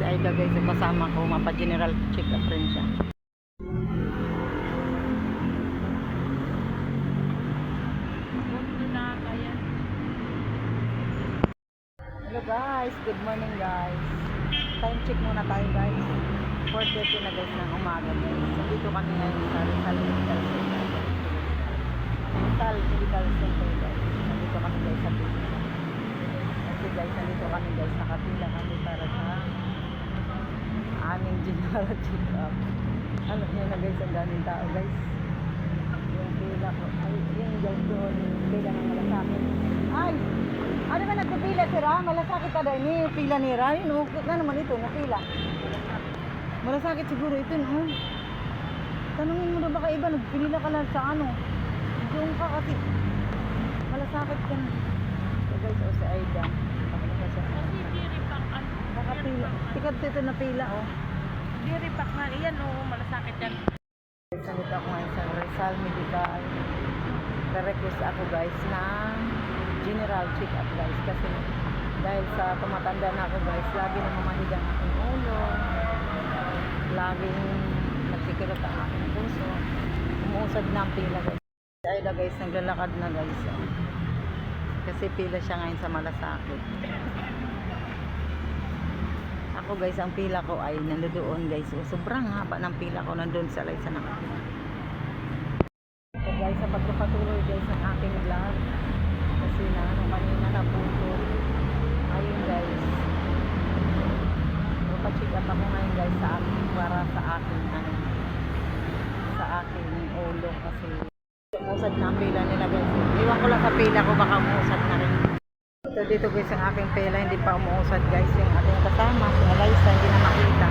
Aida guys, yung kasama ko, mapa-general check-up rin siya. Hello guys, good morning guys. Time check muna tayo guys. 4:30 na guys ng umaga guys. So dito kami ngayon sa Rizal Medical Center. Rizal Medical Center guys. Dito kami guys sa pila. Kasi guys, nandito kami guys, nakapila kami para sa aming general check-up. Ano nyo na guys, ang daming tao guys. Yung pila ko, ay yung guys doon, pila ng malasakit. Ay! Ano ba nagpapila sira? Malasakit ka dahil ni pila nira. Yun o, na naman ito, napila. Malasakit siguro ito, no? Tanungin mo na baka iba, nagpila ka lang sa ano. Doon ka kasi malasakit ka na. So guys, o si Aida. Kasi diripak ano? Nakapila. Tikat ito na pila, oh. Diripak na iyan, oo, malasakit yan. Nandito ako ngayon sa Rizal Medical. Re-request ako guys ng general check-up guys. Kasi dahil sa tumatanda na ako guys, lagi na mamahiga ang aking ulo. Laging nagsikirot ang aking puso. Umuusad na ang pila guys. Ay na guys, naglalakad na guys. Kasi pila siya ngayon sa malasakit. Ako guys, ang pila ko ay nandoon guys. So, sobrang haba ng pila ko nandoon sa Laysa nakapila. So guys, sa pagpapatuloy guys ang aking vlog. Kasi na ano kanina na puso. Ayun guys. So, pa-check up ako ngayon guys sa aking, para sa aking ano, sa aking ulo kasi umusad na ang pila nila guys. Iwan ko lang sa pila ko, baka umusad na rin. So dito guys ang aking pila, hindi pa umuusad guys. Yung ating kasama, si Alaysa, hindi na makita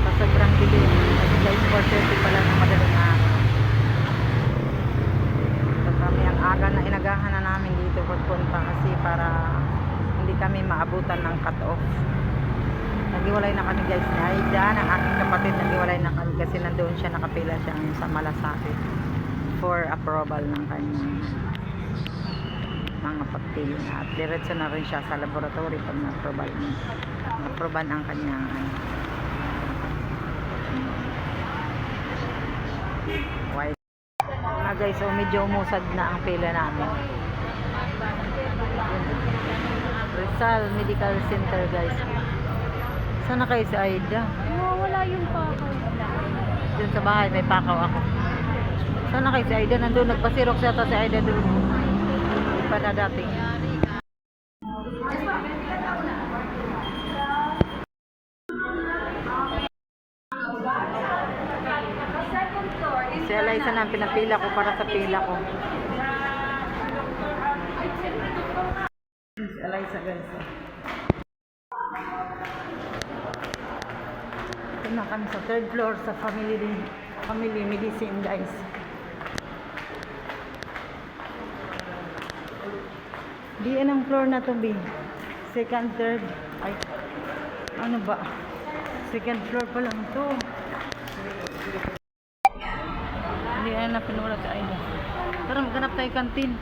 sa sobrang dilim. Kasi guys, 4:30 pala ng madaling araw. So kami ang aga na inagahan na namin dito pagpunta kasi para hindi kami maabutan ng cut-off. Naghiwalay na kami guys ni Aida, ng aking kapatid. Naghiwalay na kami kasi nandoon siya, nakapila siya sa malasakit for approval ng kanyang mga pagpili na, at diretso na rin siya sa laboratory pag na-approval ang kanyang white na guys. So medyo umusad na ang pila namin. Rizal Medical Center guys. Sana kayo si Aida? Wala yung pakaw. Dun sa bahay may pakaw ako. Sana kayo si Aida? Nandun nagpasirok siya si Aida doon pa na dating. Si Alaysa na ang pinapila ko para sa pila ko. Si Alaysa guys. Ito na kami sa third floor sa family medicine guys. Di anong floor na to, B? Second, third. Ay, ano ba? Second floor pa lang to. Hindi na pinula sa Aida. Tara, maghanap tayo kantin.